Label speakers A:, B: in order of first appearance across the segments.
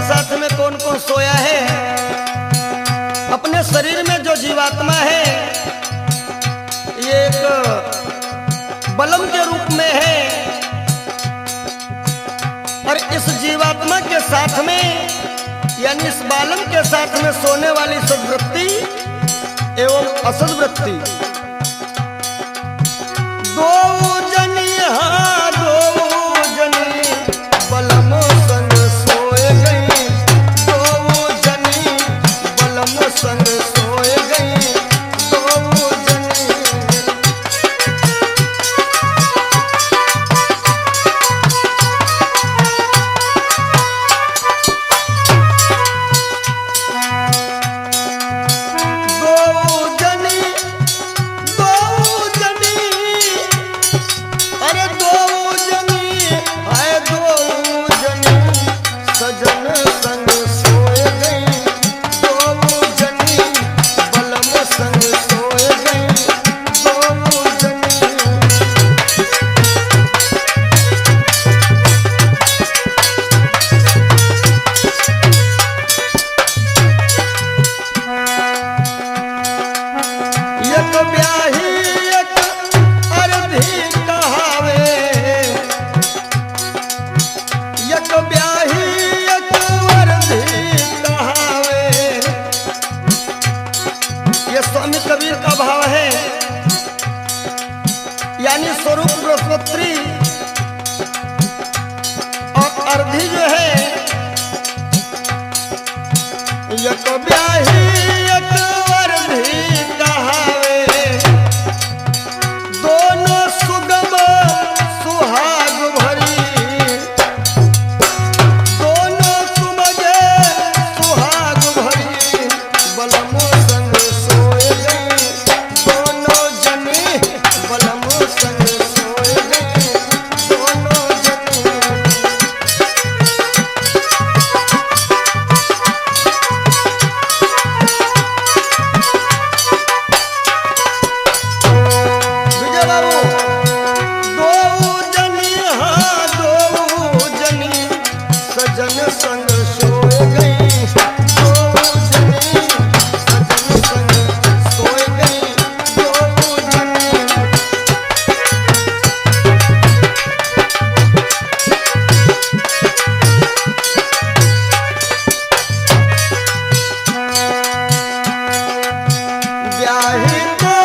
A: साथ में कौन कौन सोया है। अपने शरीर में जो जीवात्मा है ये एक बलम के रूप में है और इस जीवात्मा के साथ में यानी इस बालम के साथ में सोने वाली सद्वृत्ति एवं असद्वृत्ति दो जनी बलम संग सोए गई, दो जनी बलम संग सोए गई, दो जनी। कबीर का भाव है यानी स्वरूप बृहस्पति और अर्धी जो है यक ब्याही यक अर्धी कहावे, दोनों सुगम सुहाग भरी, दोनों सुमगे सुहाग भरी, बलम संग सोए गई, दोनों जनी बलम संग सोए गई, दोनों जनी। विजय बाबू दो जनी हाँ दो जनी सजन संग सोए गई, दो जनी सजन संग सोए गई, दो जनी। ब्याही को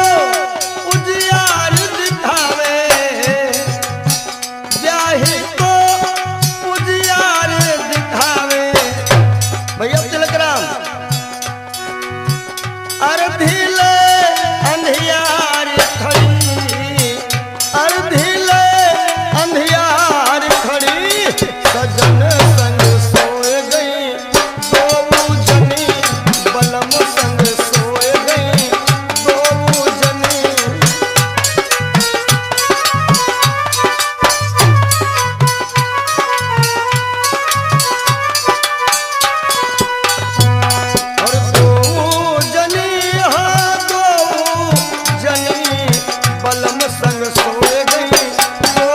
A: उजियार दिखावे, ब्याही को उजियार दिखावे। भैया तिलक राम अर्धिले अंधियार खड़ी, अर्धिले अंधियार खड़ी, सजन संग सोए गई, दो जनी बलम संग सोए गई, दो जनी। और दो जनी हाँ दो जनी बलम संग सोए गई, दो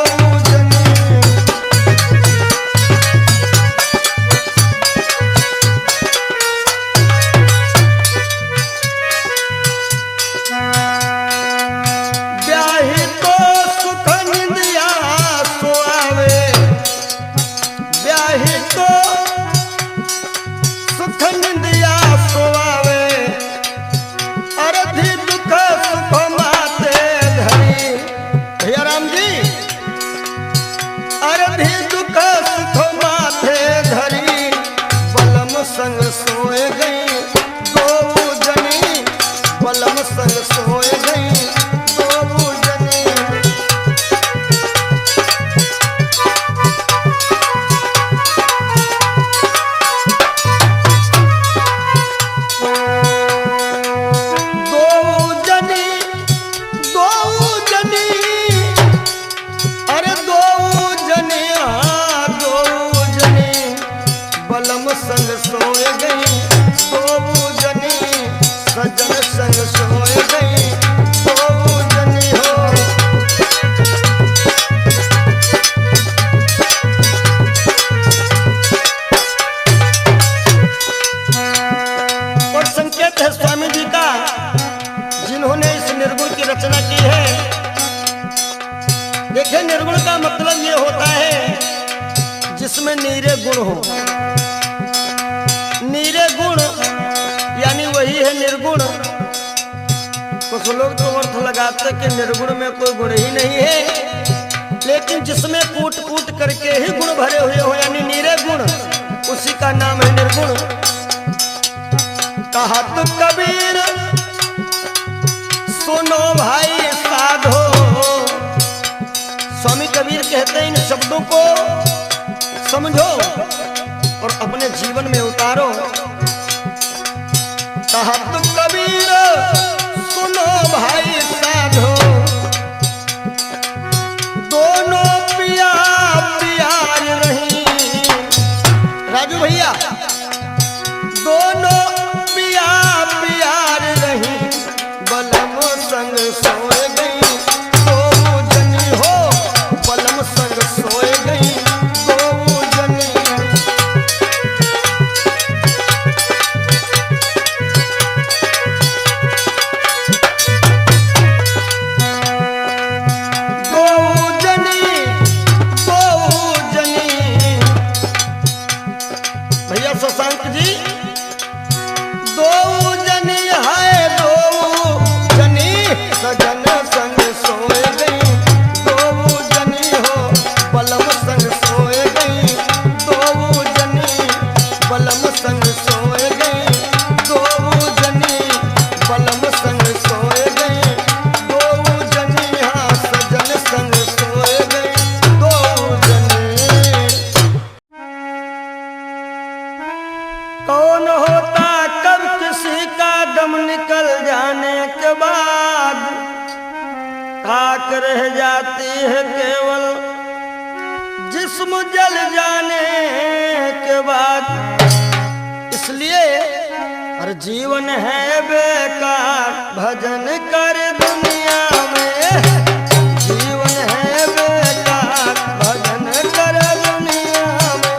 A: जनी। ब्याही तो सुख निंदिया सोआवे, ब्याही तो सुख निंदिया सोआवे, अर्धी दुख सुख माते धरी। भैया राम जी अर्धी दुख सुख माथे धरी, बलम संग सोए गई, दो जनी बलम संग सोए गई, दो जनी। दो जनी अरे दो जनी हाँ दो जनी बलम संग सोए गई, दो जनी सजन संग सोए गई, दो जनी हो। जिसमें नीरे गुण हो। नीरे गुण यानी वही है निर्गुण। कुछ लोग तो अर्थ लगाते कि निर्गुण में कोई गुण ही नहीं है, लेकिन जिसमें कूट कूट करके ही गुण भरे हुए हो यानी नीरे गुण, उसी का नाम है निर्गुण। कहा तो कबीर सुनो भाई साधो। स्वामी कबीर कहते हैं इन शब्दों को समझो और अपने जीवन में उतारो। कहा तो कबीर सुनो भाई साधो, दोनों पिया प्यार रही। राजू भैया, दोनों पिया प्यार रही, बलम संग सोए गई दो जनी हो, बलम संग सोए गई दो जनी। शशांक जी, दो जनी है दो जनी, सजन संग सोए गई दो जनी हो, बलम संग सोए गई दो जनी, बलम संग सोए गई दो जनी, बलम संग सोए गई दो जनी, हाँ सजन संग सोए गई दो जनी। कौन होता कब किसी का दम निकल जाने के बाद, खाक रह जाती है केवल जिस्म जल जाने के बाद। इसलिए हर जीवन है बेकार, भजन कर दुनिया में जीवन है बेकार, भजन कर दुनिया में।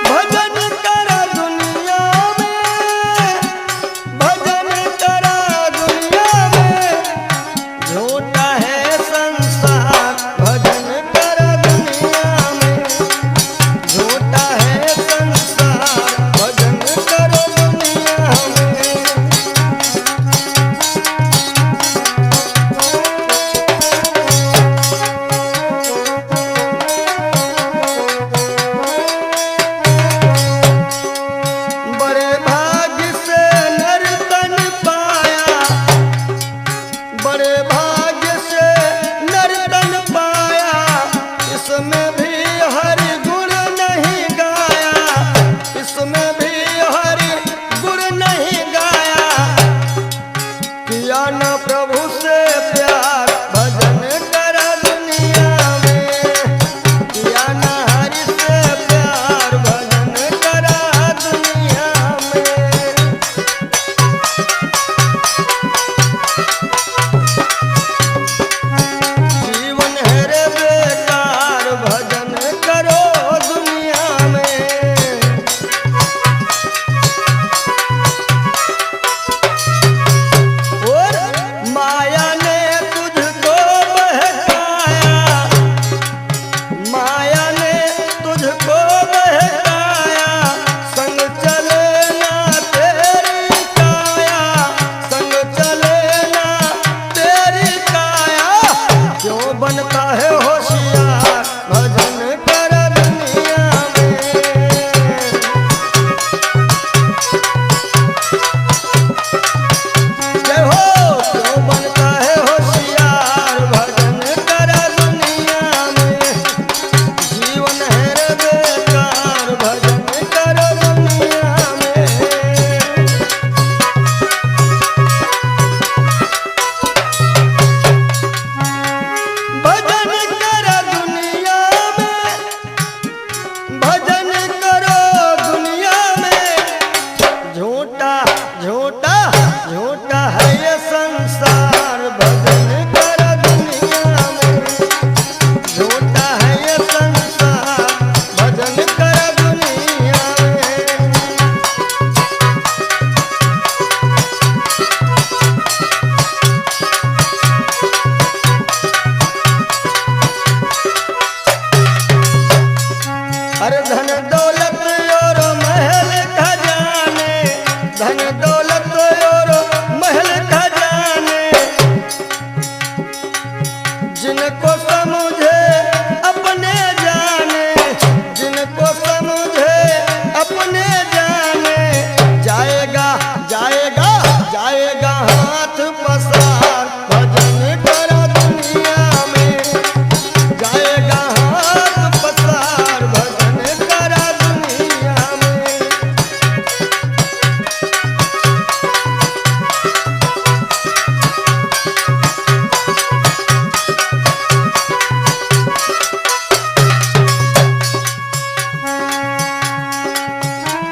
A: भजन करा दुनिया में, भजन करा दुनिया में, झूठा है संसार, भजन करा दुनिया दौलत और महल खजाने, जिनको समझे अपने जाने, जिनको समझे अपने जाने, जाएगा जाएगा जाएगा हाथ पसार भजन करा दुनिया में, जाएगा हाथ पसार भजन करा दुनिया में।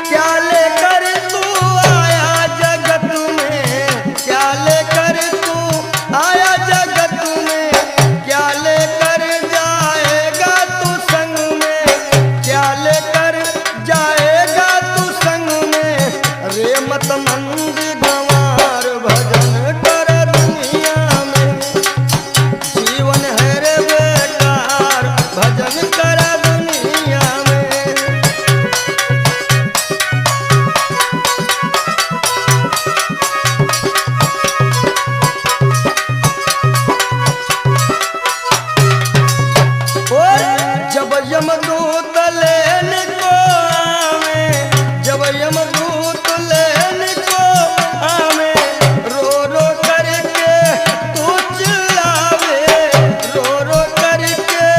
A: क्या लेकर तू आया जगत में, क्या लेकर तू आया जगत में, क्या लेकर जाएगा तू संग में, क्या लेकर जाएगा तू संग में। रे मत मंद गंवार भजन कर दुनिया में, जीवन है रे बेकार भजन कर दुनिया में। और जब यमदूत लेने को आवे, जब यमदूत लेने को आवे, रो रो करके तू चिल्लावे, रो रो करके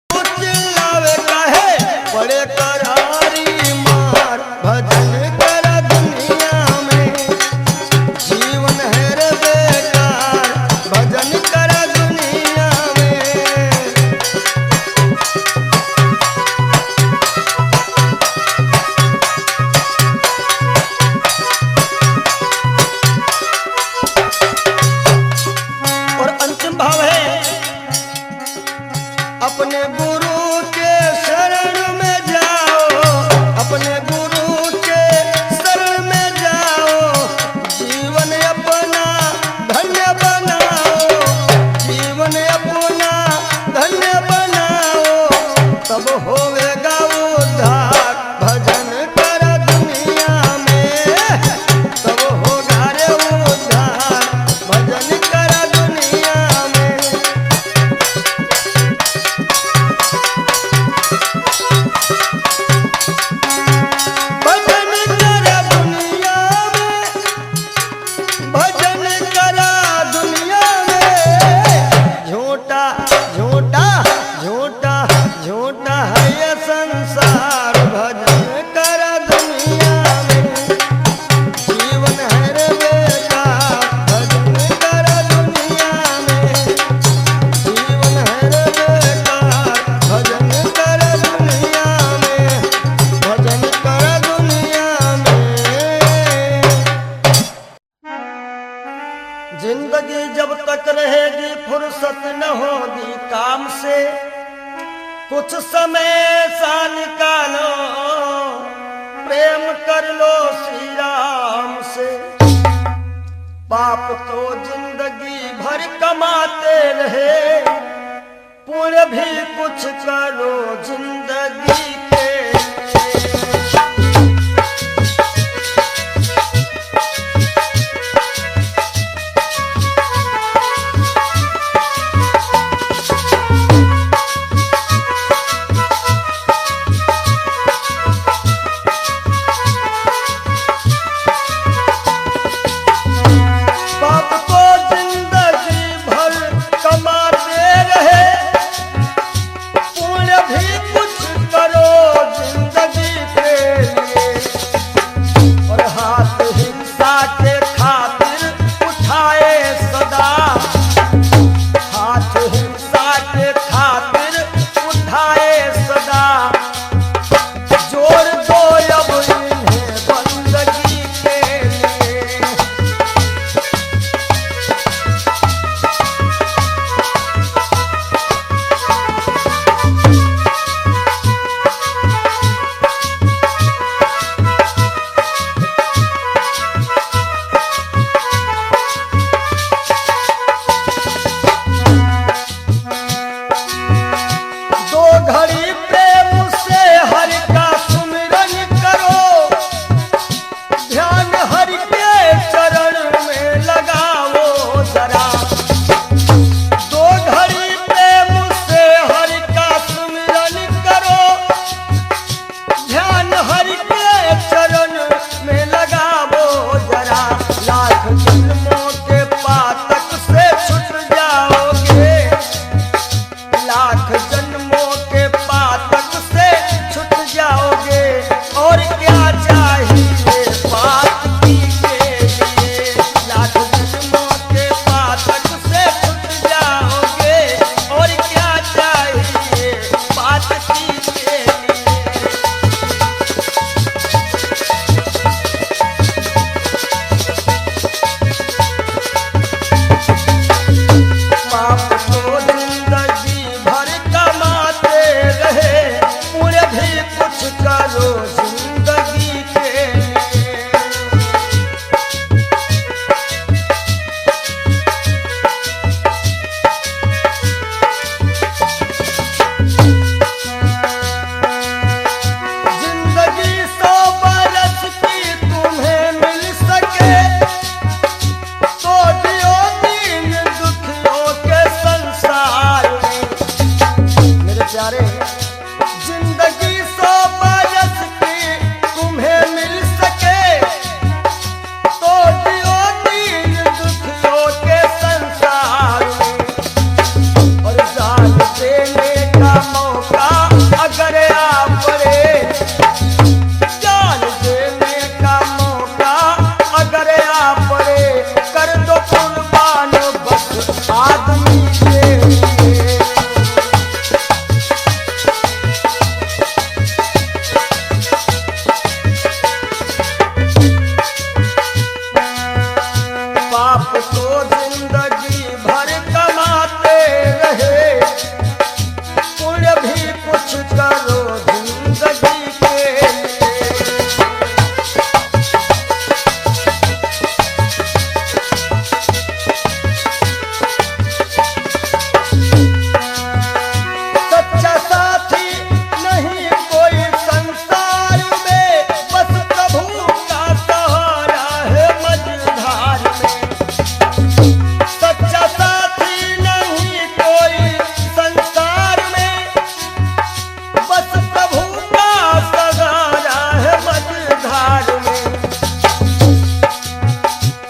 A: तू चिल्लावे, काहे पड़े करारी मार भजन कर दुनिया में, जीवन है रे बेकार भजन कर दुनिया में। और अंतिम भाव है, अपने गुरु के शरण में जाओ, अपने गुरु के शरण में जाओ, जीवन अपना धन्य बनाओ, जीवन अपना धन्य बनाओ, तब होवेगा उद्धार भजन कर दुनिया में, तब होगा रे उद्धार भजन कर दुनिया में। भजन कर दुनिया में, भजन करा दुनिया में। झूठा झूठा झूठा झूठा है ये संसार भजन कर दुनिया में, जीवन है रे बेकार भजन कर दुनिया में, जीवन है रे बेकार भजन कर दुनिया में, भजन कर दुनिया में। जिंदगी जब तक रहेगी फुर्सत न होगी काम से, कुछ समय सा निकालो प्रेम कर लो श्री राम से। पाप तो जिंदगी भर कमाते रहे, पुण्य भी कुछ करो जिंदगी के। पाप तो जिंदगी भर कमाते रहे, पुण्य भी कुछ करो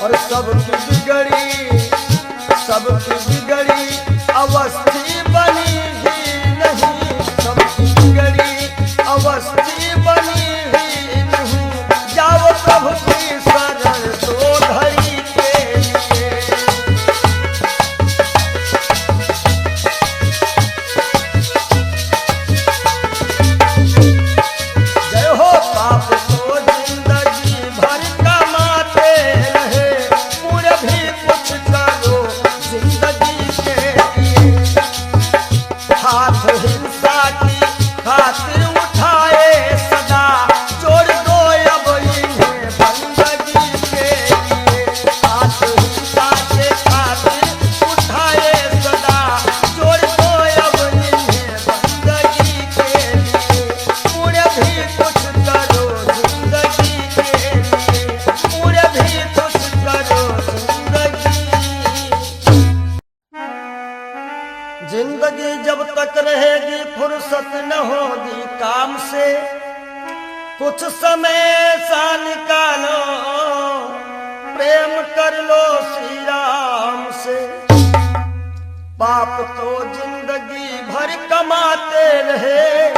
A: और सबकी बिगड़ी अवस्थी बनी ही नहीं, सबकी बिगड़ी अवस्थी बनी ही नहीं। जाओ प्रभु की शरण दो घड़ी के लिए। जय हो पाप को जिंदगी भर कमाते रहे, पूरे भी कुछ करो जिंदगी के लिए। हाथ हिंसा की खातिर उठाए सदा, जोड़ दो अब इन्हें बंदगी के लिए। हाथ हिंसा के खातिर उठाए सदा, जोड़ दो अब इन्हें बंदगी के लिए। पूरे भी कुछ करो जिंदगी के लिए, पूरे भी कुछ करो जिंदगी जब तक रहेगी फुर्सत न होगी काम से। कुछ समय सा निकालो, प्रेम कर लो श्री राम से। पाप तो जिंदगी भर कमाते रहे,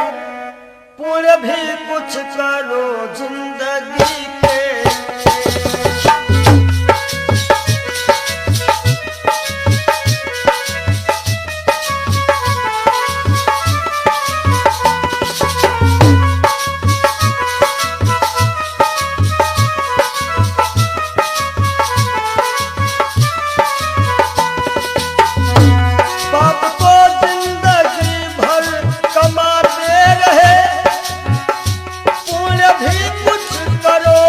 A: पुण्य भी कुछ करो जिंदगी के। पाप को जिंदगी भर कमाते रहे, पुण्य भी कुछ करो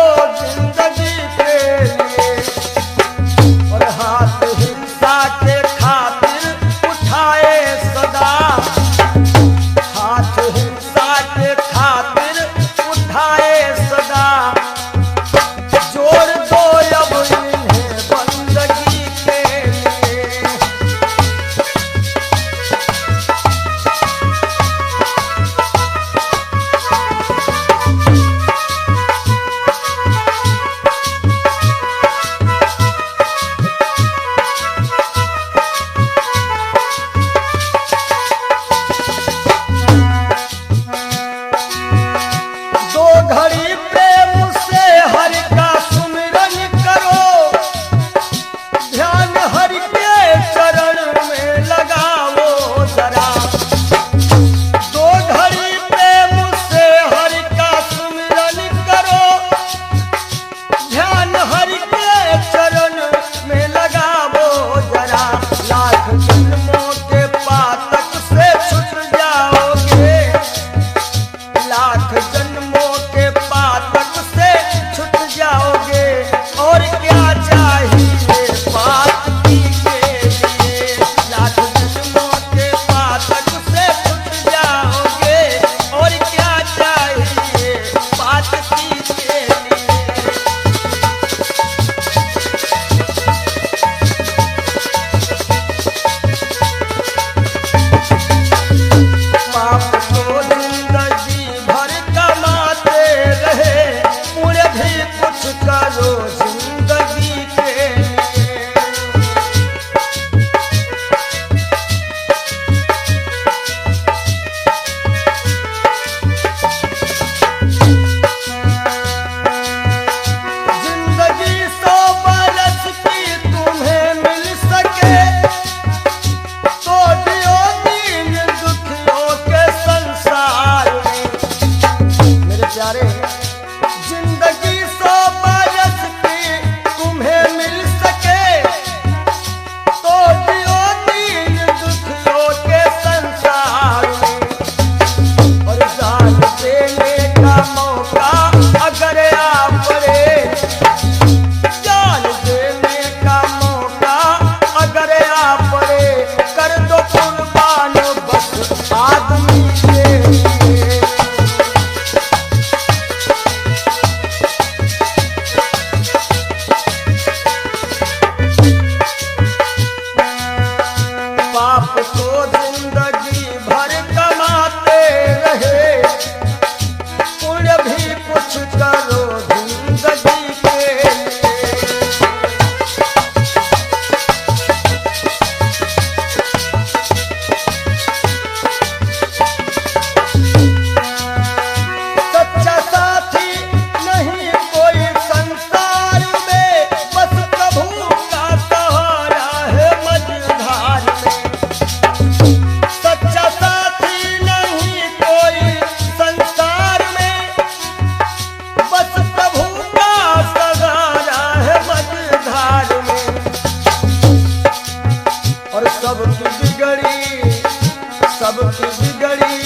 A: सबकी बिगड़ी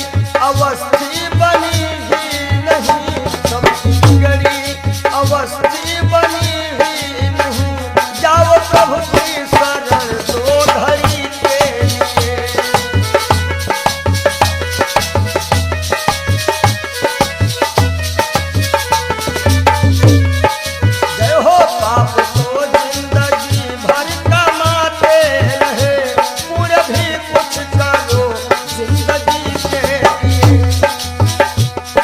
A: अवस्थी बनी ही नहीं, सबकी बिगड़ी अवस्थी बनी ही नहीं। जाओ प्रभु की शरण दो घड़ी के लिए। जय हो पाप को जिंदगी भर कमाते रहे, पूरे भी कुछ करो जिंदगी के लिए।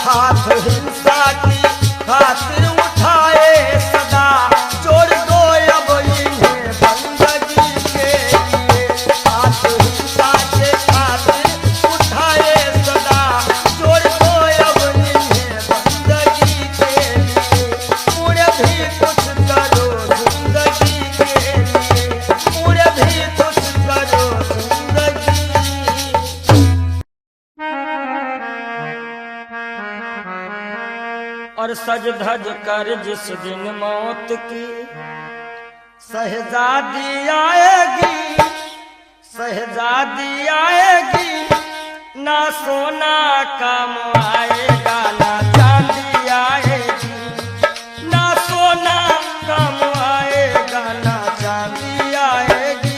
A: हाथ हिंसा की खातिर उठाए सदा, जोड़ दो अब इन्हें बंदगी के लिए। हाथ हिंसा के खातिर उठाए सदा, जोड़ दो अब इन्हें बंदगी के लिए। पूरे भी कुछ करो जिंदगी के लिए, पूरे भी कुछ करो जिंदगी। और सज धज कर जिस दिन मौत की शहजादी आएगी, शहजादी आएगी। ना सोना काम आएगा ना चांदी आएगी, ना सोना काम आएगा ना चांदी आएगी।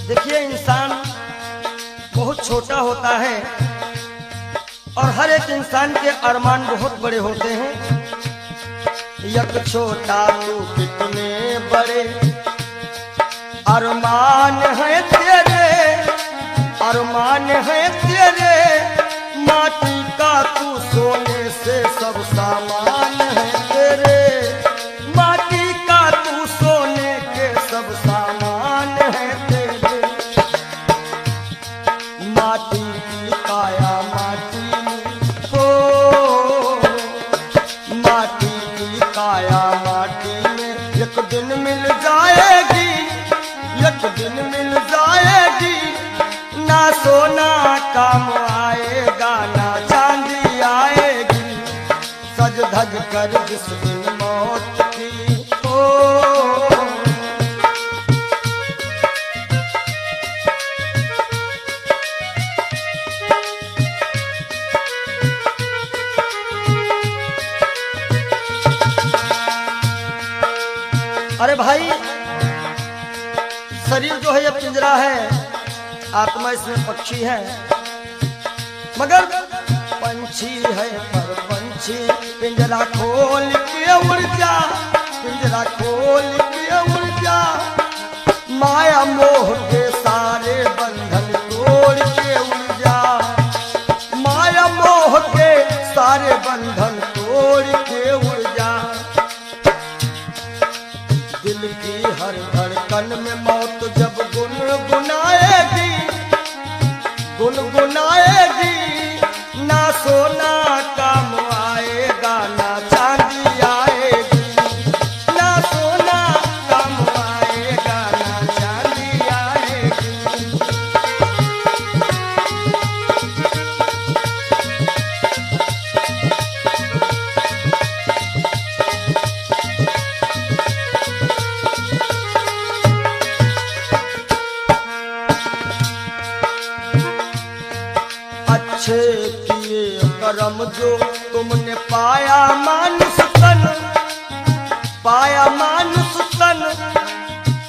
A: देखिए इंसान बहुत छोटा होता है और हर एक इंसान के अरमान बहुत बड़े होते हैं। यक छोटा तू कितने बड़े अरमान है तेरे, अरमान है तेरे। माटी का तू सोने से सब सामान है तेरे, माटी का तू सोने के सब सामान है तेरे। माटी की काया माटी में हो, माटी की काया माटी में एक दिन मिल जाएगी, एक दिन मिल जाएगी। ना सोना काम आएगा ना चांदी आएगी, सज धज कर जिस दिन मौत की हो। अरे भाई, शरीर जो है ये पिंजरा है, आत्मा इसमें पक्षी है। मगर पंछी है पर पंछी पिंजरा खोल के उड़ जा, पिंजरा खोल के उड़ जा। माया मोह के सारे बंधन तोड़ के उड़ जा, माया मोह के सारे बंधन तोड़ के उड़ जा। दिल की हर धड़कन में मौत जब गुनगुनाएगी, गुनगुनाएगी। ना सोना काम आएगा ना चांदी आएगी, ना सोना काम आएगा ना चांदी आएगी। अच्छे किए कर्म जो तुमने पाया मानुष तन, पाया मानुष तन।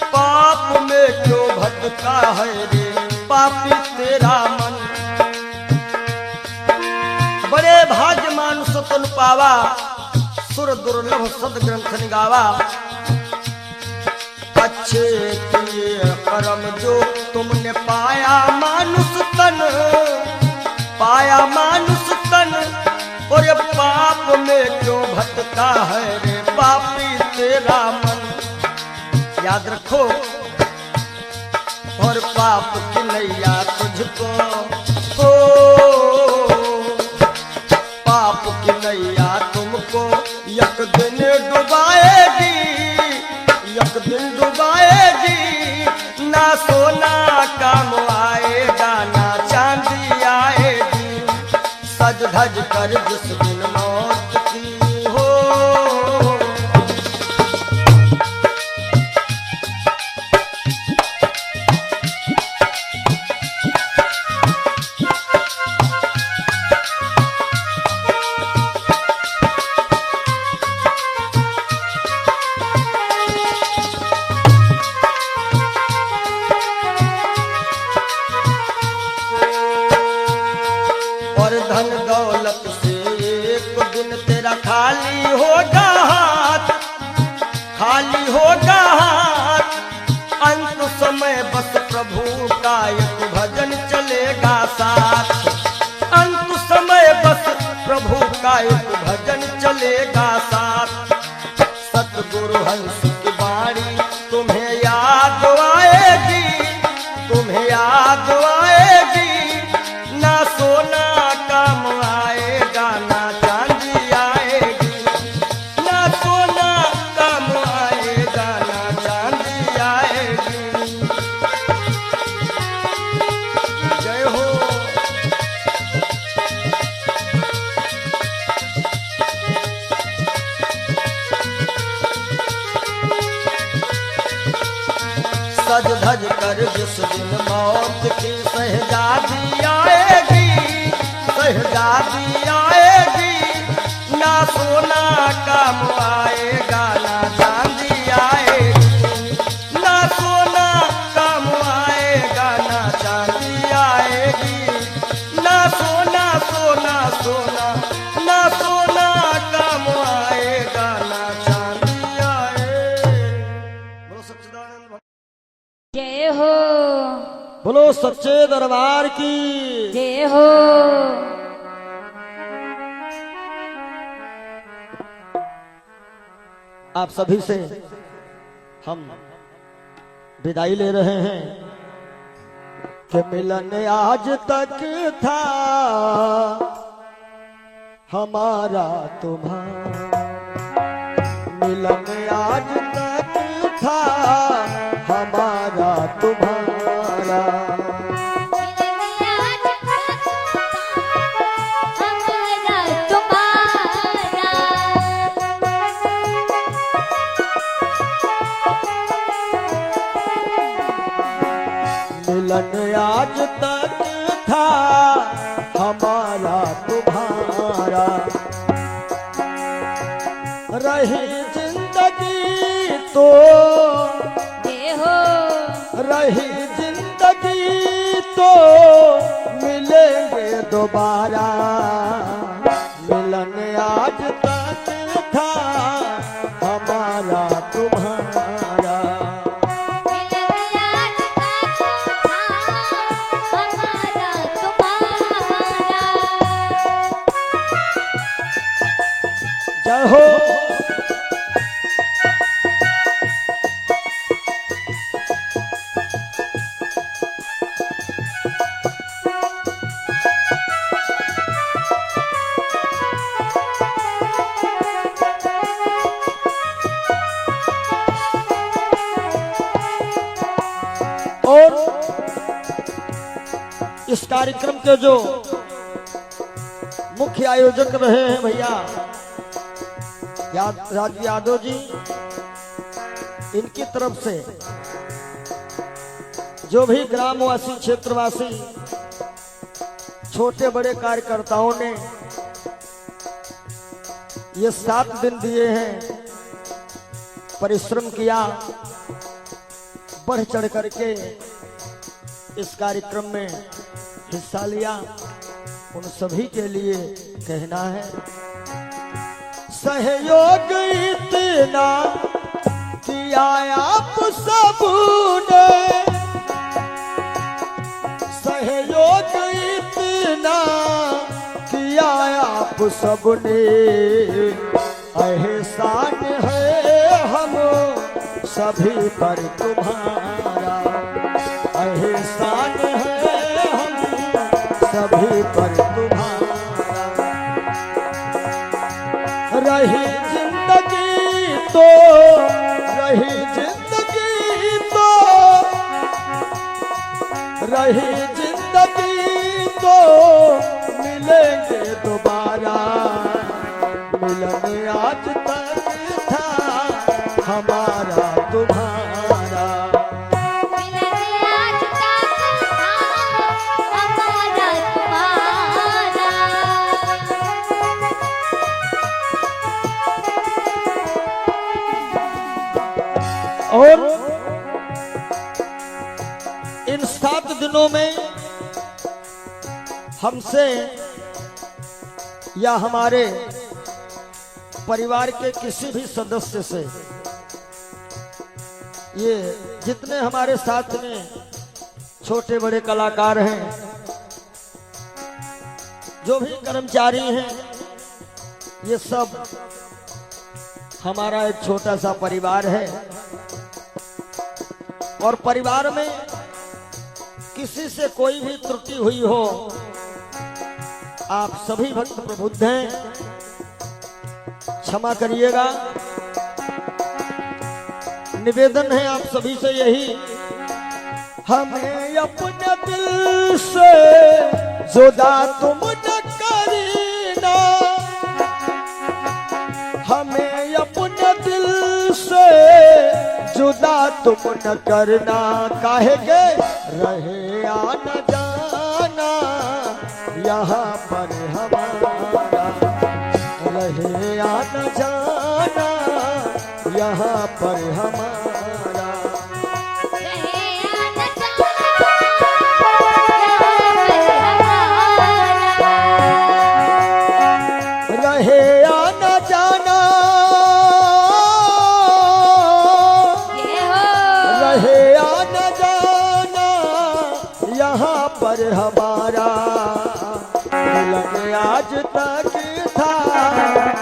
A: पाप में क्यों भटका है रे पापी तेरा मन। बड़े भाग्य मानुष तन पावा, सुर दुर्लभ सदग्रंथ निगावा। अच्छे किए कर्म जो तुमने पाया मानुष तन, पाया मानुष तन। और ये पाप में क्यों भटका है रे पापी तेरा मन। याद रखो, और पाप की नैया तुझको हो, पाप की नैया तुमको एक दिन डुबाएगी, एक दिन डुबा आएगी, ना सोना काम आएगा, ना चांदी आएगी। सज धज कर जिस दिन मौत की हो, और धन दौलत से एक दिन तेरा खाली होगा हाथ, खाली होगा हाथ। अंत समय बस प्रभु का एक भजन चलेगा साथ, अंत समय बस प्रभु का एक भजन चलेगा साथ। सतगुरु हंस की बाणी तुम्हें याद आएगी, तुम्हें याद आएगी। ना सोना काम आएगा, ना चांदी आएगी, ना सोना काम आएगा, ना चांदी आएगी। जय हो। सज धज कर जिस दिन मौत की शहजादी आएगी, शहजादी आएगी। ना सोना काम आएगा, ना चांदी आएगी, ना सोना काम आएगा, ना चांदी आएगी। ना सोना सोना सोना, ना सोना काम आएगा, ना चांदी आएगी। बोलो सच्चिदानंद,
B: जय हो,
A: बोलो सच्चे दरबार की
B: जय हो।
A: आप सभी से हम विदाई ले रहे हैं कि मिलन आज तक था हमारा तुम्हारा, मिलन आज तक था हमारा तुम्हारा। मिलन आज तक था हमारा तुम्हारा। रही जिंदगी तो रही जिंदगी तो मिलेंगे दोबारा। मिलन आज तक था हमारा तुम्हारा। जय हो। और इस कार्यक्रम के जो मुख्य आयोजक रहे हैं भैया राजू यादव जी, इनकी तरफ से जो भी ग्रामवासी क्षेत्रवासी छोटे बड़े कार्यकर्ताओं ने ये 7 दिन दिए हैं, परिश्रम किया, बढ़ चढ़ करके इस कार्यक्रम में हिस्सा लिया, उन सभी के लिए कहना है सहयोग इतना किया आप सबने, सहयोग इतना किया आप सबने, एहसान है हम सभी पर तुम्हारा, एहसान है हम सभी पर तुम्हारा। रही जिंदगी तो रही जिंदगी तो मिलेंगे दोबारा, मिलन आज तक था हमारा तुम्हारा।
B: मिलन आज तक था हमारा तुम्हारा।
A: और इन 7 दिनों में हमसे या हमारे परिवार के किसी भी सदस्य से, ये जितने हमारे साथ में छोटे बड़े कलाकार हैं, जो भी कर्मचारी हैं, ये सब हमारा एक छोटा सा परिवार है। और परिवार में किसी से कोई भी त्रुटि हुई हो, आप सभी भक्त प्रबुद्ध हैं, क्षमा करिएगा। निवेदन है आप सभी से यही, हमें अपने दिल से जुदा तुम न करना, हमें अपने दिल से जुदा तुम न करना। काहे के रहे आना जाना यहाँ पर हमारा, रहे आना जाना यहाँ पर हमारा।
B: रहे आना जाना हमारा।
A: रहे आना जाना,
B: जय हो।
A: रहे आना जाना यहाँ पर हमारा। मिलन आज तक था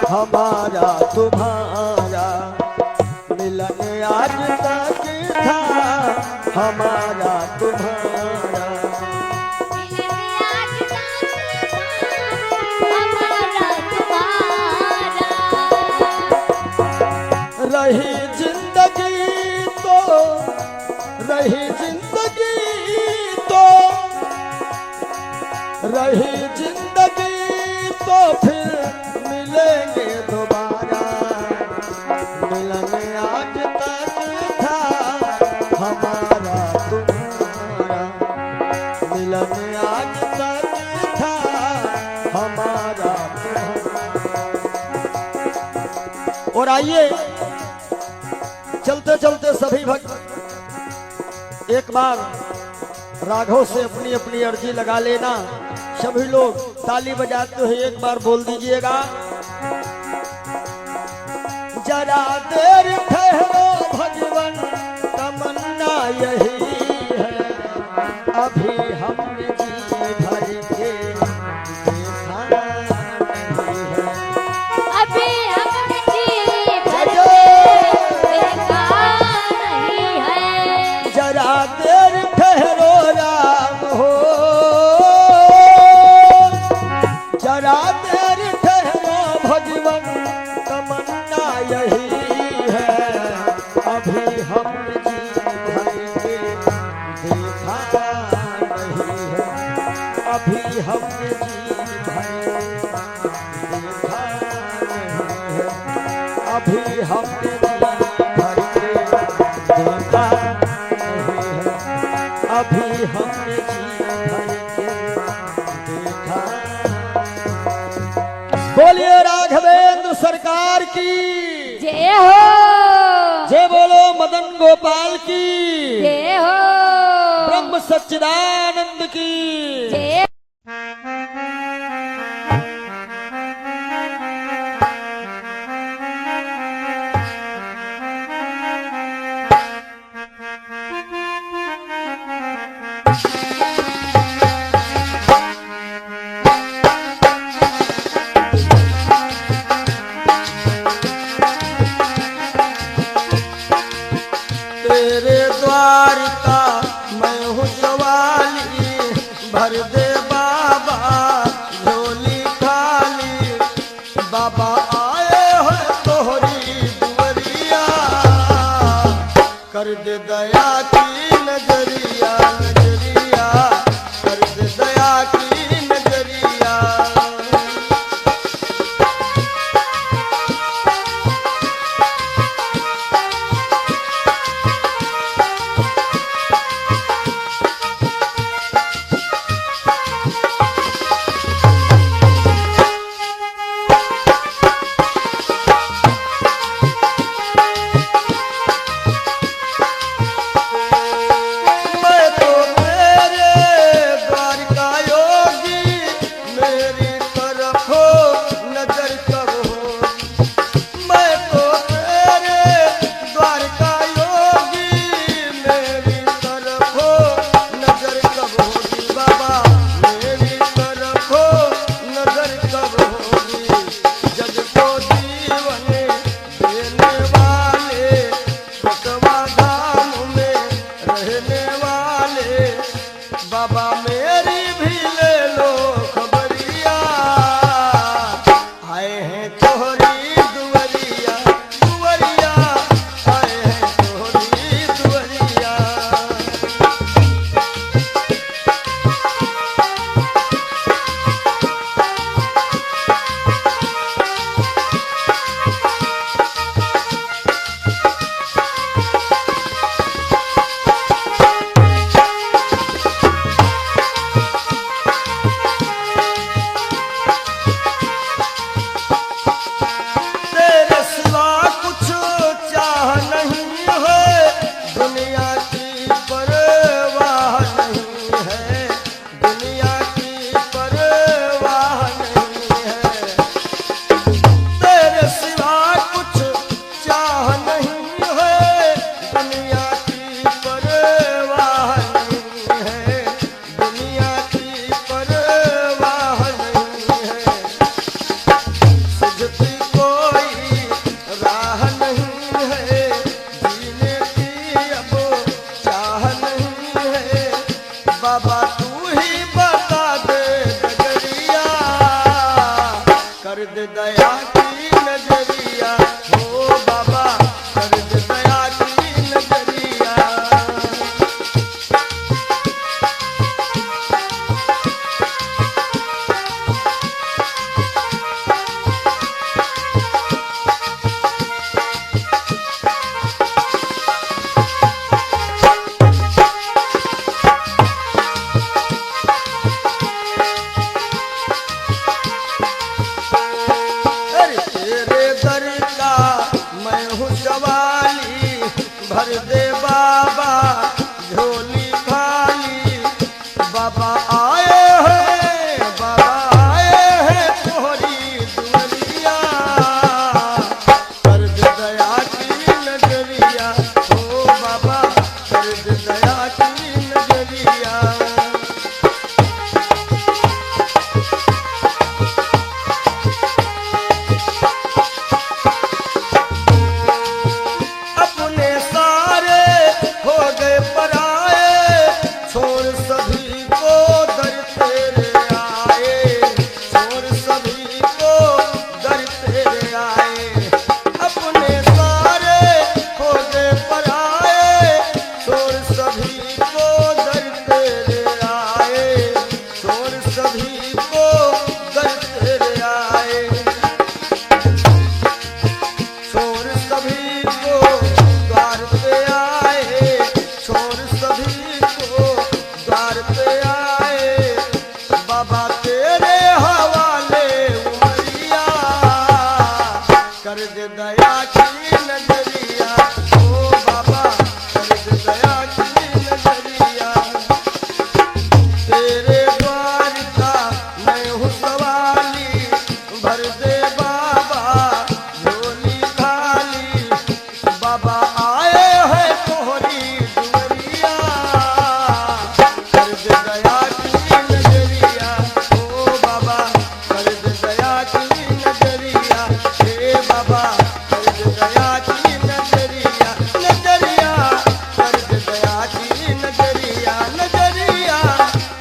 A: हमारा तुम्हारा, मिलन आज तक था हमारा तुम्हारा।
B: मिलन आज तक था हमारा तुम्हारा।
A: रही जिंदगी तो, रही जिंदगी तो, रही जिंदगी तो फिर मिलेंगे दोबारा। मिलन आज तक था हमारा तुम्हारा, मिलन आज तक था हमारा तुम्हारा। और आइए चलते चलते सभी भक्त एक बार राघव से अपनी अपनी अर्जी लगा लेना। सभी लोग ताली बजाते हुए एक बार बोल दीजिएगा, जरा देर ठहरो भगवन तमन्ना यही है, अभी हमने जी भर के देखा नहीं है।
B: अभी हमने जी भर के देखा नहीं है।
A: जरा देर ठहरो राम हो, जरा देर ठहरो भगवन तमन्ना यही है, अभी हम जी भर के देखा नहीं है, अभी हम जी भर के देखा नहीं है, अभी हम जी भर के देखा नहीं है, अभी हमने जी भर के देखा। बोलिए राघवेंद्र सरकार की
B: जय हो।
A: जय, बोलो मदन गोपाल की
B: जय हो।
A: ब्रह्म सच्चिदानंद की
B: जय।
A: तेरे द्वार का मैं हूँ सवाली, भर दे बाबा झोली खाली, बाबा आए हो तोहरी दुवरिया, कर दे दया की नजरिया नजरिया। दया की नजरिया। मैं तो तेरे द्वार का योगी, मेरी तरफ नजर कब होगी। मैं तो तेरे द्वार का योगी, मेरी तरफ नजर कब होगी। बाबा मेरी तरफ नजर कब होगी। जग को जीवन देने वाले, छोटवा धाम में रहने वाले, बाबा मेरी भी ले लो खबरिया। आए हैं तोहरी दुवरिया, दुवरिया आए हैं तोहरी दुवरिया। तेरे सिवा कुछ चाह नहीं है, दुनिया की परवाह नहीं है, दुनिया की परवाह नहीं है। तेरे सिवा कुछ चाह नहीं है, दुनिया की परवाह नहीं है, दुनिया की परवाह नहीं है। सुझती कोई राह नहीं है, जीने की अब चाह नहीं है। बाबा तू ही बता दे नजरिया, कर दे दया की नजरिया। हो बाबा कर दे दया की नजरिया। अरे तेरे दर का मैं हूँ सवाली, भर दे बाबा झोली खाली। बाबा आए हैं, बाबा आए हैं तोहरी दुवरिया। कर दे दया की नजरिया। ओ बाबा कर दे दया की नजरिया। अपने सारे हो गए पराए, छोड़ सभी को दर तेरे आए, छोड़ सभी को दर तेरे आए। अपने सारे हो गए पराए, छोड़ सभी को दर तेरे आए, छोड़ सभी को दर तेरे आए। छोड़ सभी को द्वार पे आए, छोड़ सभी को द्वार पे आए। बाबा तेरे हवाले उमरिया, कर दे दया की नजरिया। ओ बाबा कर दे दया की नजरिया। तेरे द्वार का मैं हूँ सवाली, भर दे बाबा झोली खाली। बाबा आए हैं तोहरी दुवरिया, कर दे दया की नजरिया। ओ बाबा कर दे दया की नजरिया। हे बाबा कर दे दया की नजरिया। नजरिया कर दे दया की नजरिया। नजरिया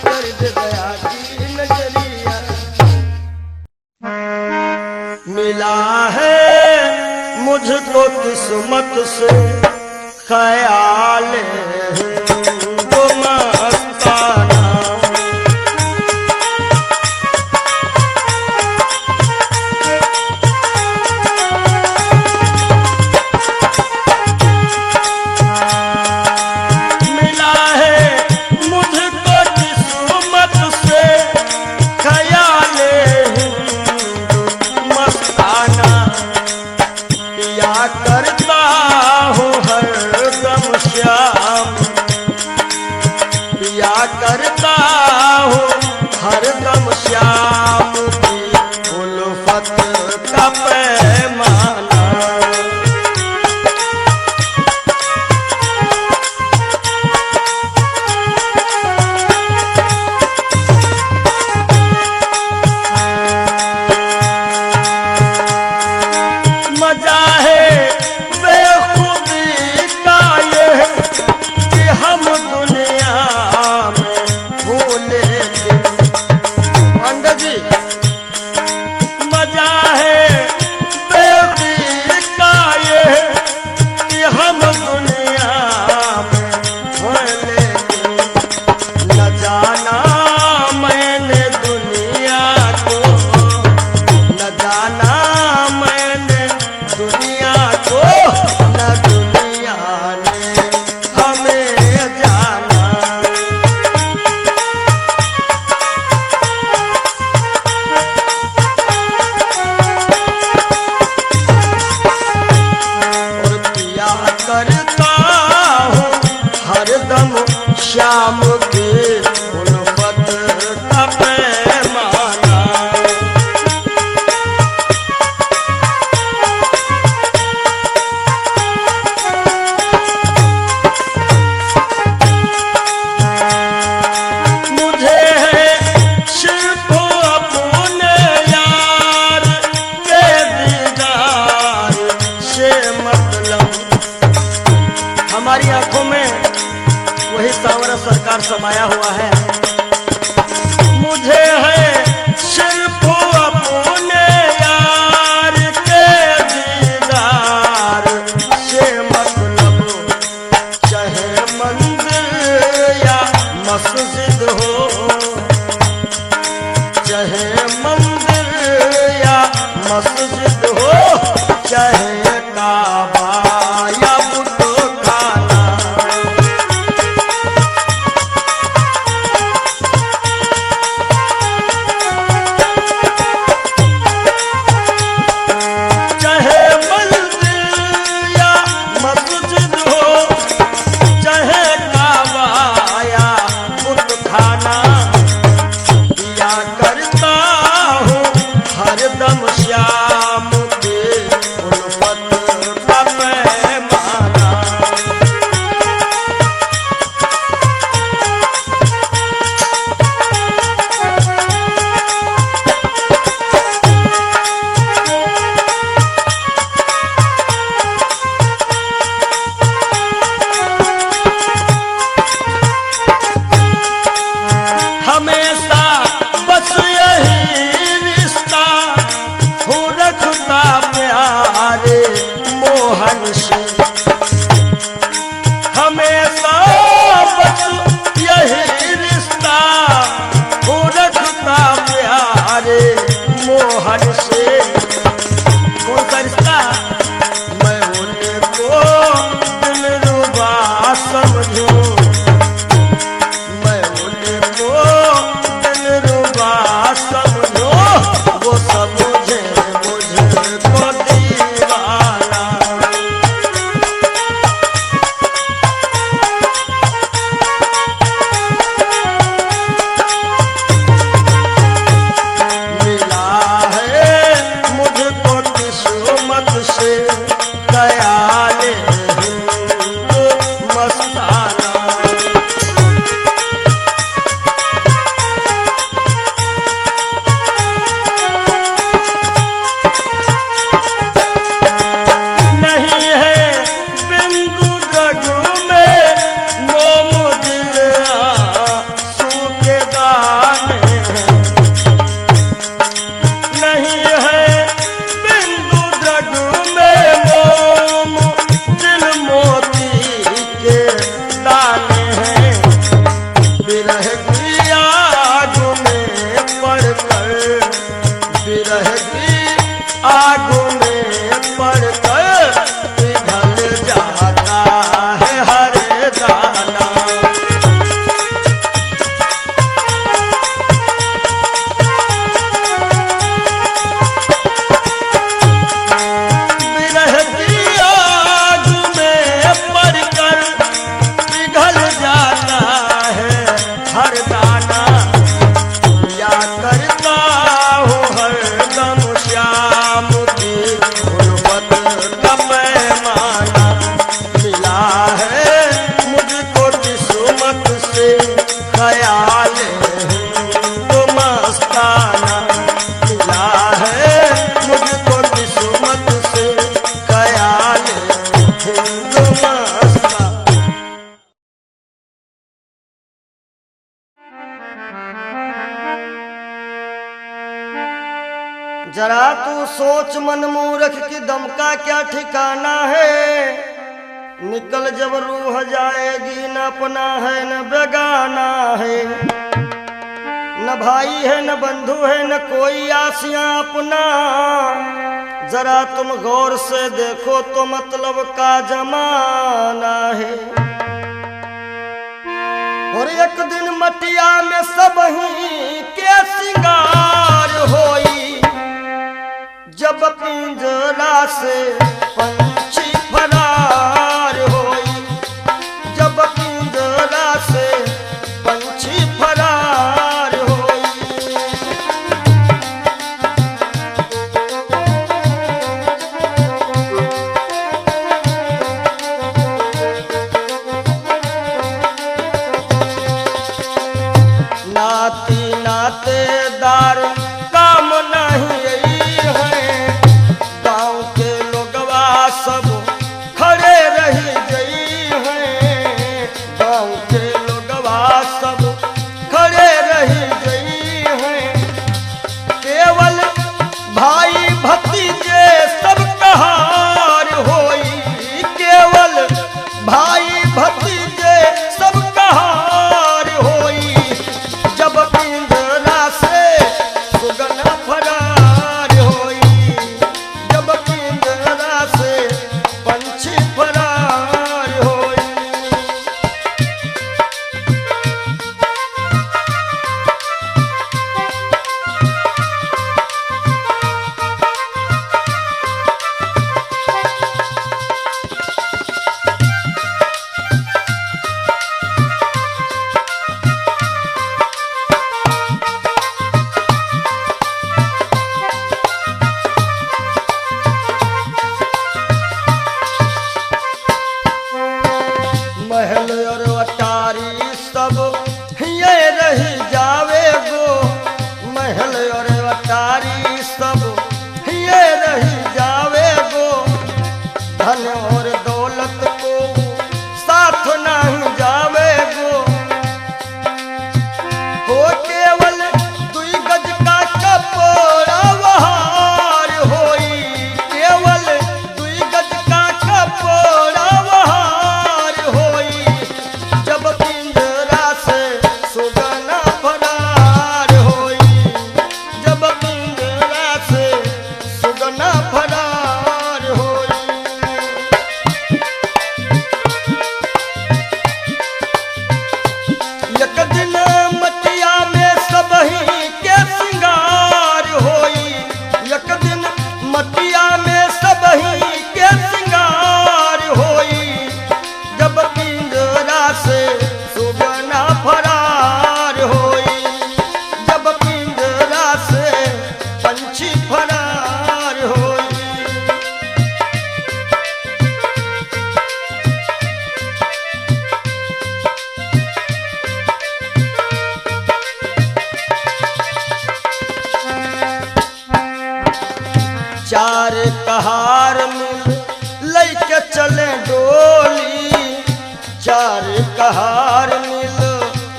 A: कर दे दया की नजरिया। मिला है मुझको किस्मत से ख्याल है जो मस्ताना, करता हूँ हरदम श्याम, पिया करता हूँ हरदम श्याम की उल्फत का पैमाना। मजा है बेखुदी का ये कि हम दुनिया में भूले थे। पंडित जी, मजा है बेखुदी का ये कि हम दुनिया में भूले थे। न जाना मैंने दुनिया को, न जाना दुनिया को, न दुनिया ने हमें जाना। और पिया करता हूँ हरदम श्याम की उल्फत का पैमाना। हमारी आंखों में वही सांवरा सरकार समाया हुआ है। मुझे है सिर्फ अपने यार के दीदार से मतलब, चाहे मंदिर या मस्जिद हो, चाहे मंदिर या मस्जिद हो, चाहे काबा या बुतखाना। चाहे मंदिर या मस्जिद हो, चाहे काबा या बुतखाना, पिया करता हूँ हरदम श्याम मूर्ख की दम का क्या ठिकाना है। निकल जब रूह जाएगी, न अपना है न बेगाना है, न भाई है न बंधु है न कोई आसियां अपना। जरा तुम गौर से देखो तो मतलब का जमाना है। और एक दिन मटिया में सब ही के सिंगार होई, जब पिंजरा से पंछी फरार होई, जब पिंजरा से पंछी फरार होई। नाती नातेदार काम नहीं है, गांव के लोगवा सब खड़े रही गई हैं, गांव के लोगवा सब खड़े रही गई हैं। केवल भाई भतीजे सब कहार होई, केवल भाई भतीजे सब कहार होई, जब पिंजरा से सुगना फरार होई, जब पिंजरा से पंछी फरार होई। महल और अटारी सब ये रही जावे गो, महल और अटारी सब ये रही जावे गो। धन और दौलत को साथ नहीं जावे गो, हो केवल दुई गज का कपड़ा वहार होई, केवल दुई गज का कपड़ा वहार होई, जब पिंजरा से सुगना फरार होई, जब पिंजरा से सुगना फरार होई। एक दिन मटिया में सब ही के सिंगार होई, एक दिन मटिया में सब ही के सिंगार होई, जब पिंजरा से सुगना फरार होई, जब पिंजरा से पंछी फरार होई। चार कहार मिल लैके चले डोली, चार कहार मिल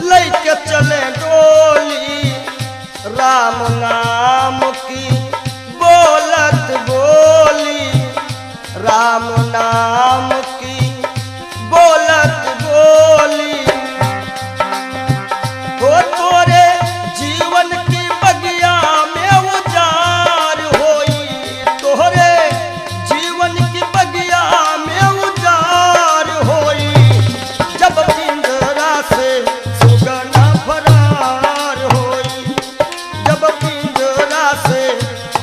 A: लैके चले डोली। राम नाम की बोलत बोली, राम नाम की बोलत बोली, हो तोरे जीवन की बगिया में उजार होई, तोहरे जीवन की बगिया में उजार होई, जब पिंजरा से सुगना फरार होई, जब पिंजरा से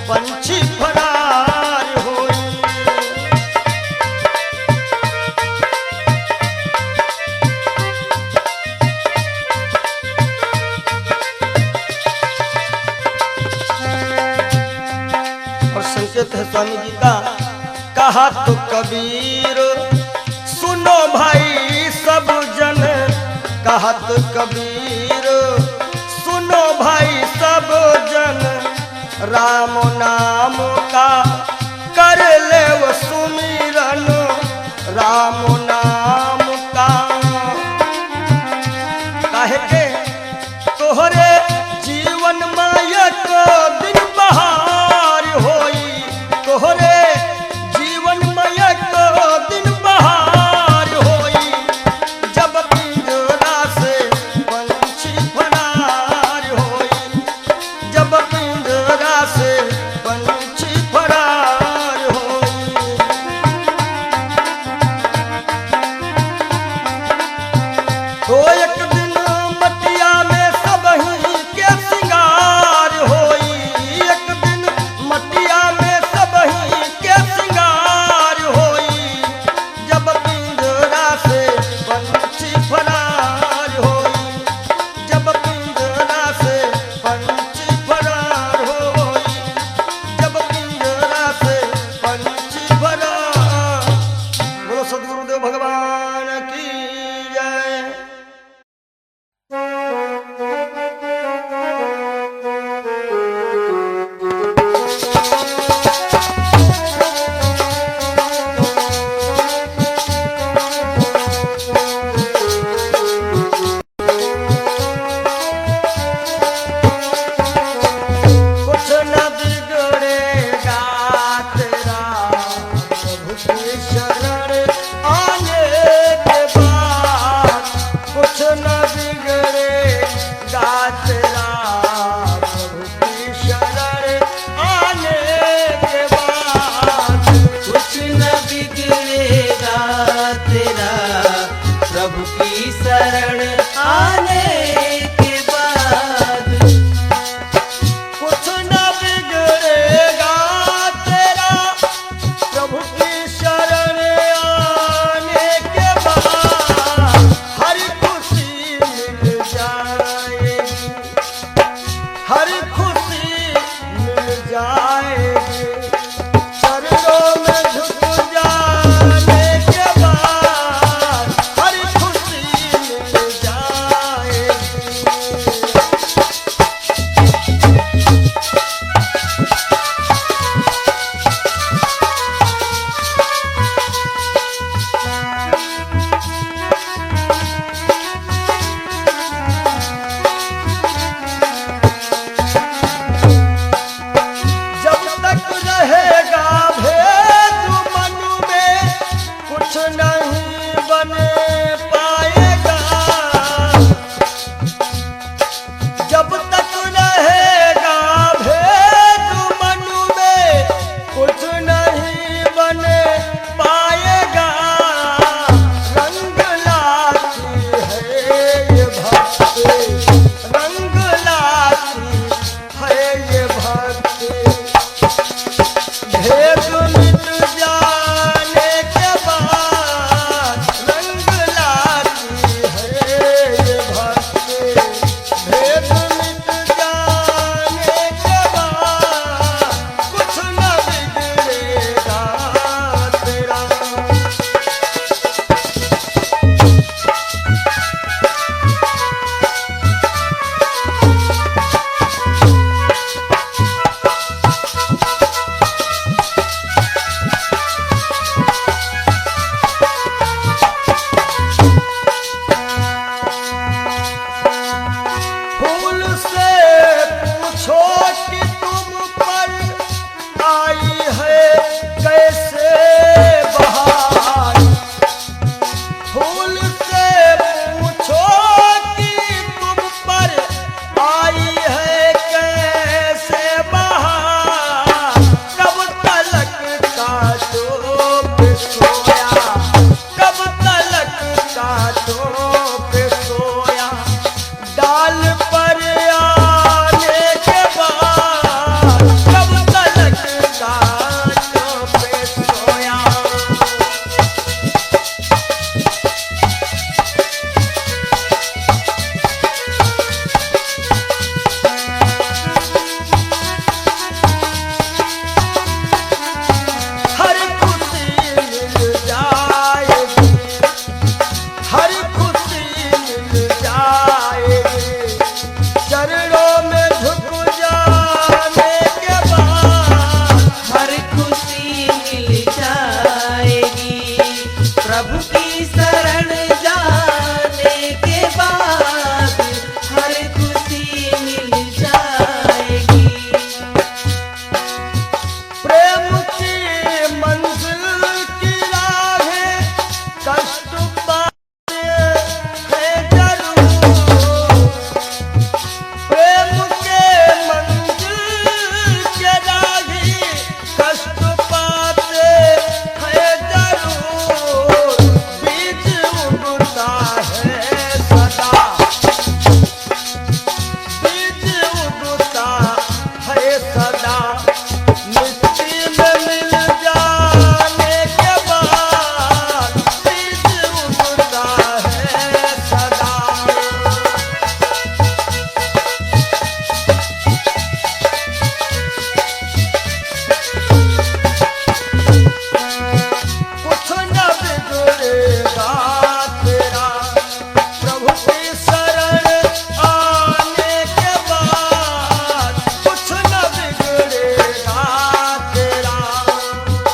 A: पंछी फरार होई। और संकेत है स्वामी जी का, कहा तो कबीर सुनो भाई सब जन, कहा तो कबीर सुनो भाई सब जन। राम नाम का कर ले वो सुमिरन, राम नाम का काहे के तोहरे जीवन माया को दिन बहार होई, तोहरे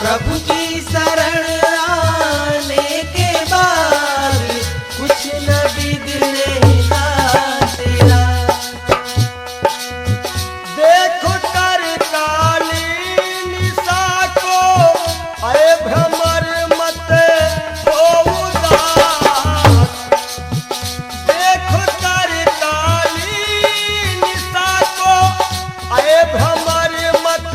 C: प्रभु की शरण आने के बाद कुछ न बिगड़ेगा तेरा।
A: देखो कर काली निशा को, अरे भ्रमर मत हो उदास। देखो कर काली निशा को, अरे भ्रमर मत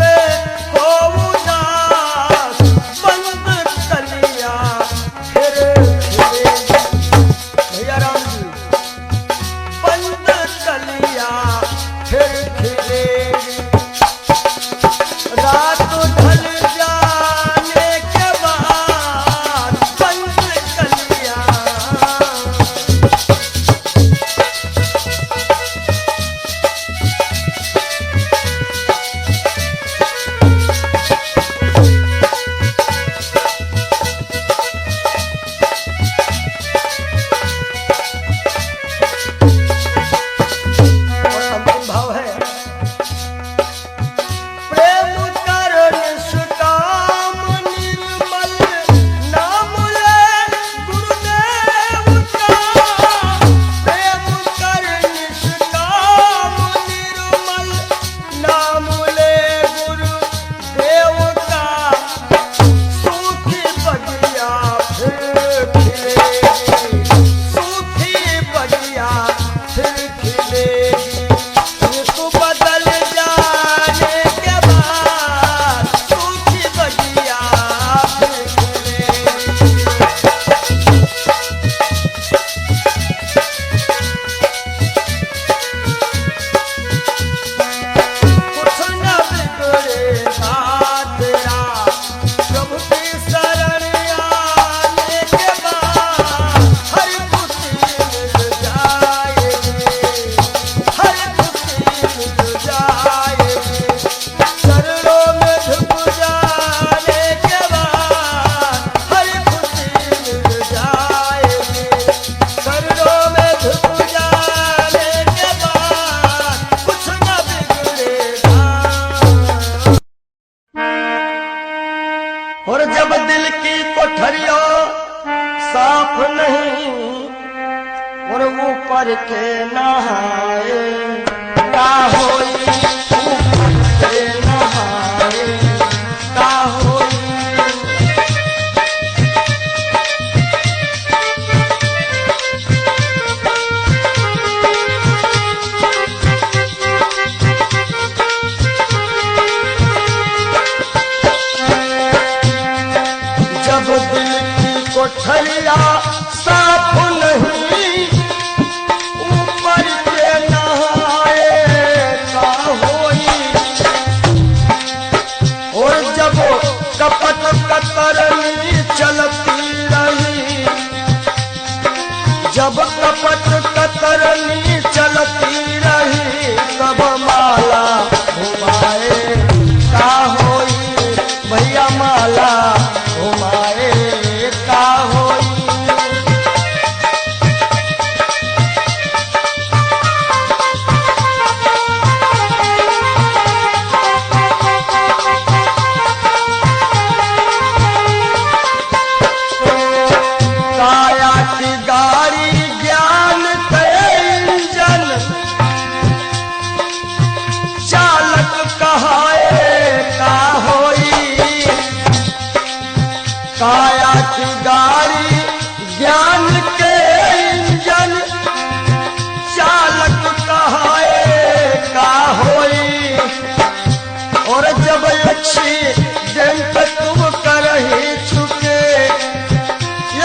A: हो उदास। बंद कलिया फिर खिलेगी। भैया राम जी, बंद कलिया फिर खिलेगी। रात ढल जाने के बाद बंद कलिया। और अंतिम भाव है, प्रेम कर निष्काम निर्मल नाम ले गुरुदेव का। प्रेम कर निष्काम निर्मल नाम ले गुरुदेव का। सूखी बगिया फिर खिलेगी। सूखी बगिया फिर खिलेगी। ऋतु बदल जाने के बाद सूखी बगिया फिर खिलेगी। कुछ न बिगड़ेगा तेरा, प्रभु की शरण आने के बाद हर खुशी मिल जाएगी। हर खुशी मिल जाएगी। चरणों में झुक जाने के बाद हर खुशी मिल जाएगी। चरणों में झुक जाने के बाद कुछ न बिगड़ेगा। और जब दिल की कोठरिया साफ नहीं और ऊपर के नहाए, का होई ऊपर के नहाए, का होई। जब दिल की कोठरिया साफ नहीं ऊपर के नहाए, का होई। और जब कपट कतरनी चलती रही, जब कपट कतरनी चलती रही, तब माला घुमाए, का होई। भैया माला घुमाए, का होई। काया की गाड़ी ज्ञान के इंजन, चालक कहाए, का होई। काया की गाड़ी ज्ञान के इंजन, चालक कहाए, का होई। और जब एक्सीडेंट तुम करही चुके,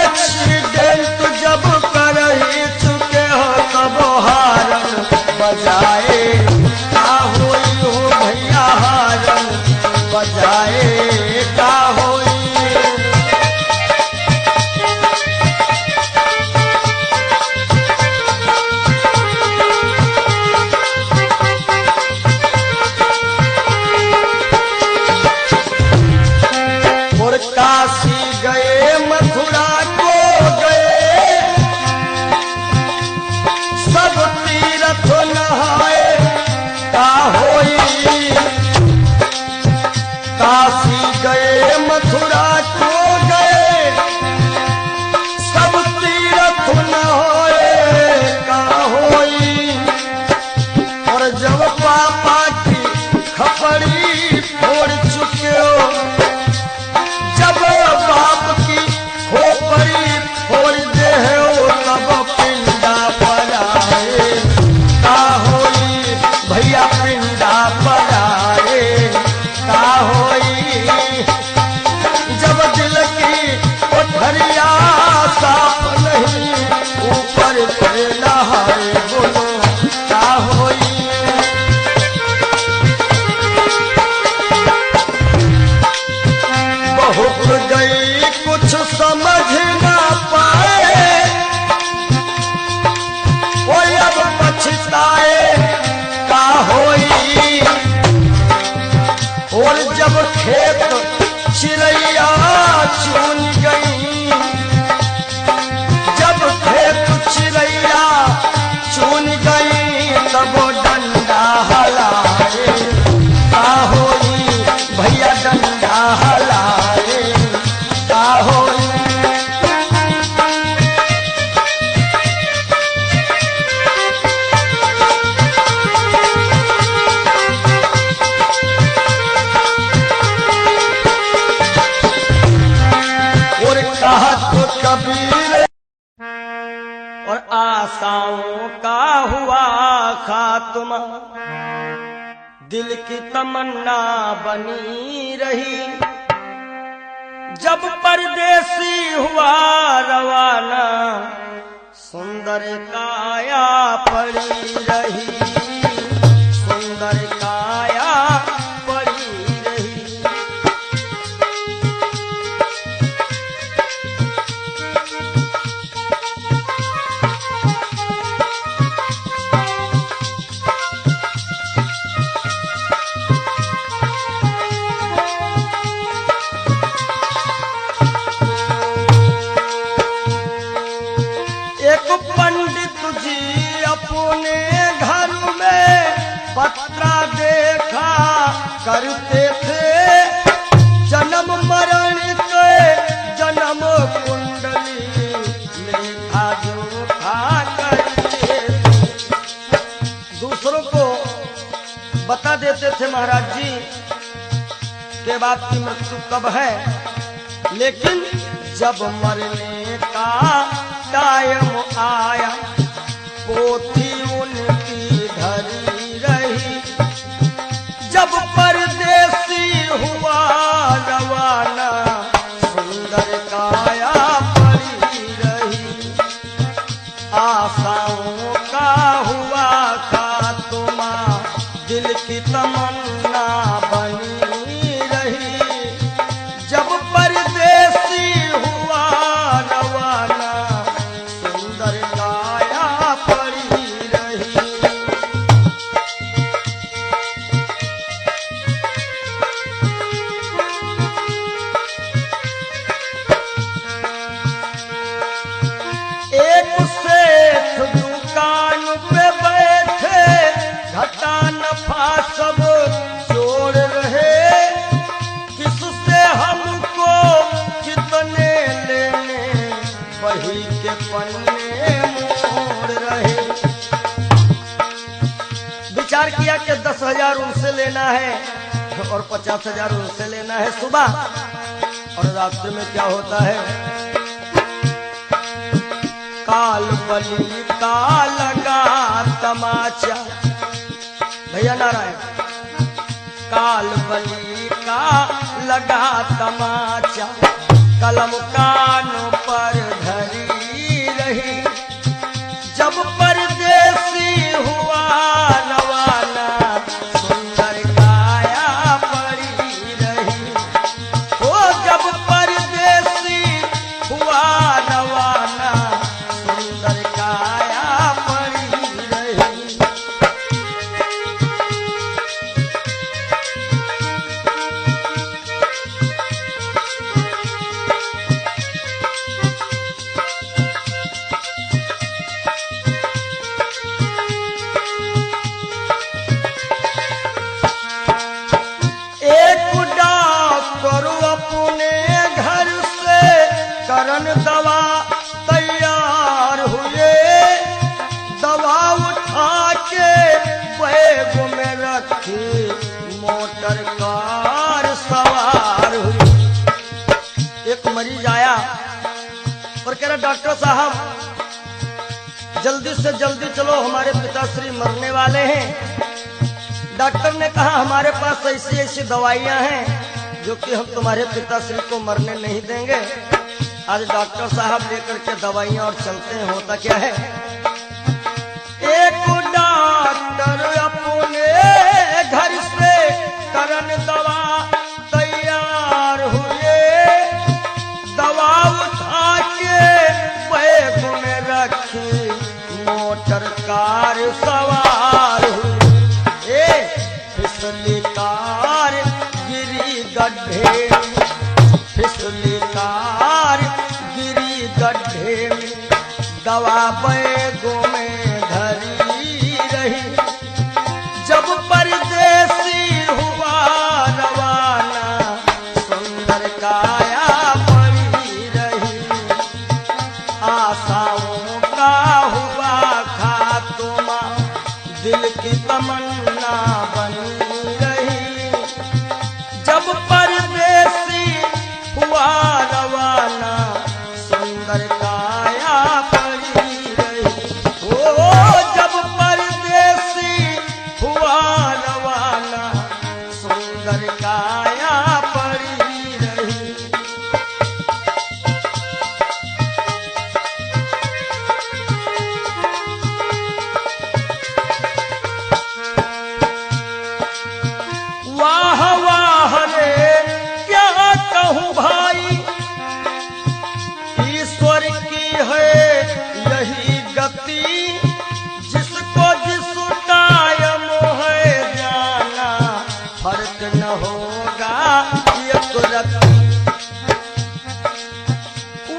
A: एक्सीडेंट जब करही चुके हो, तब हारन बजाए, का होई हो भैया। हारन बजाए, का होई। बहुत गई कुछ समझ ना पाए, वो अब पछताए का होई। और जब खेत चिड़ैया चुन गई, जब खेत चिड़ैया चुन गई, तब डंडा हलाए का होई। भैया डंडा हलाए का होई। और कहा तो कबीर और आशाओं का हुआ खात्मा, दिल की तमन्ना बनी रही। जब परदेसी हुआ रवाना, सुंदर काया पड़ी रही, सुंदर काया पड़ी रही। एक पंडित जी अपने घर में पत्रा देखा करते थे, जन्म मरण के जन्म कुंडली लेखा जोखा करते थे। दूसरों को बता देते थे महाराज जी के बाप की मृत्यु कब है, लेकिन जब मरने का टाइम आया, पोथी उनकी धरी रही। जब परदेसी हुआ रवाना, सुंदर काया पड़ी रही। आशाओं का हुआ खात्मा, दिल की तमन्ना बनी रही। जब परदेसी हुआ रवाना, सुंदर काया पड़ी रही। एक सेठ दुकान पे बैठे, घाटा नफा सब जोड़ रहे। किससे हमको कितने लेने, वही के पन्ने मोड़ रहे। विचार किया कि 10,000 उनसे लेना है और 50,000 उनसे लेना है सुबह, और रास्ते में क्या होता है, काल बली का लगा तमाचा। भैया नारायण, काल बली का लगा तमाचा, कलम कानों पर धरी रही। जब परदेसी हुआ रवाना, सुंदर काया पड़ी रही। ओ जब परदेसी हुआ रवाना, सुंदर काया पड़ी रही। करन दवा तैयार हुए, दवा उठा के बैग में रखी, मोटर कार सवार हुई। एक मरीज आया और कह रहा डॉक्टर साहब जल्दी से जल्दी चलो, हमारे पिताश्री मरने वाले हैं। डॉक्टर ने कहा हमारे पास ऐसी ऐसी दवाइयां हैं जो कि हम तुम्हारे पिताश्री को मरने नहीं देंगे। आज डॉक्टर साहब लेकर के दवाइयां और चलते हैं। होता क्या है, एक डॉक्टर अपने घर से करन दवा तैयार हुए, बिजली तार गिरी गड्ढे में दवा बैगों में धरी रही। जब परदेसी हुआ रवाना सुंदर काया पड़ी रही। आशाओं का हुआ खात्मा दिल की तमन्ना बनी रही। जब परदेसी हुआ रवाना सुंदर काया पड़ी रही। ओ जब परदेसी हुआ रवाना सुंदर काया पड़ी रही। वाह वाह रे क्या कहूँ भाई, ईश्वर की है यही गति। जिसको जिस टाइम है जाना फर्क न होगा एक रत्ती।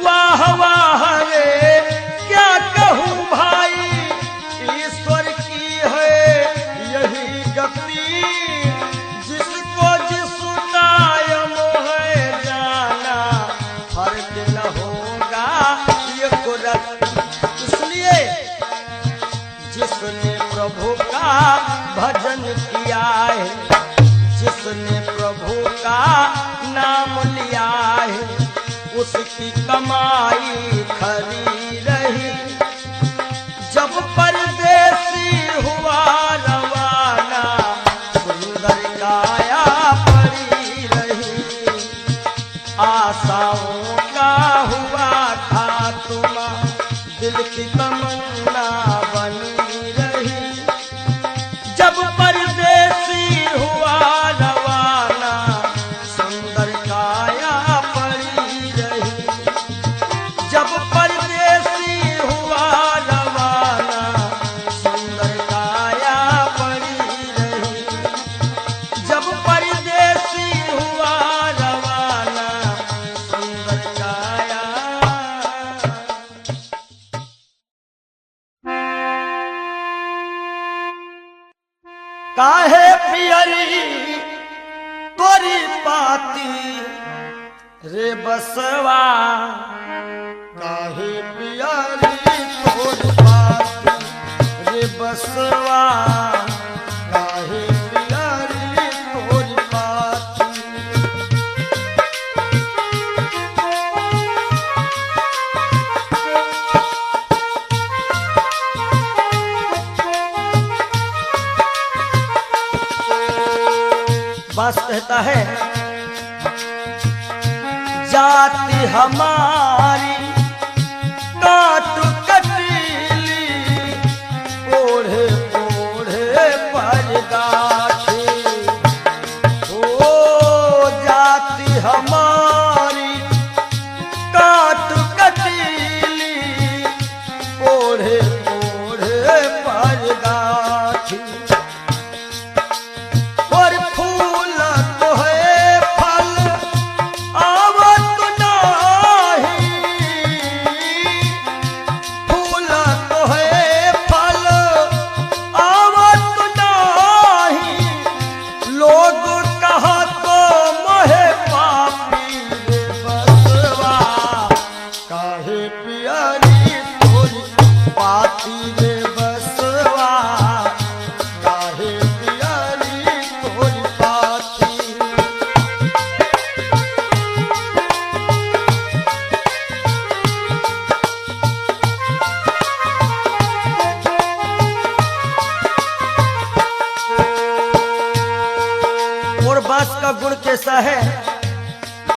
A: वाह वाह रे क्या कहूँ भाई, ईश्वर की है यही गति। जिसको जिस टाइम है जाना फर्क न होगा एक रत्ती। इसलिए जिसने प्रभु का भजन किया है, जिसने प्रभु का नाम लिया है, उसकी कमाई खरी रही। जब परदेसी हुआ रवाना सुंदर काया पड़ी रही। आशाओं का हुआ खात्मा दिल की तमन्ना बनी रही। जब परदेसी हुआ रवाना सुंदर काया पड़ी रही। जब परदेसी हुआ रवाना सुंदर काया पड़ी रही। जब परदेसी हुआ रवाना सुंदर काया। काहे पियरी तोरी पाती रे बसवा, काहे पियरी तोरी पाती रे बसवा, काहे पियरी तोरी पाती। बास कहता है जाति हमारी काट कटीली, ओढ़े ओढ़े पर गाठी। ओ जाति हमारी काट कटीली, ओढ़े ओढ़े पर गाठी। और फूल तो है फल आवत नाही, फूल तो है फल आवत नाही। लोग कहा तो मोहे पापी रे बसवा, काहे पियरी तोरी पाती रे बसवा, काहे पियरी तोरी पाती। और बांस का गुण कैसा है,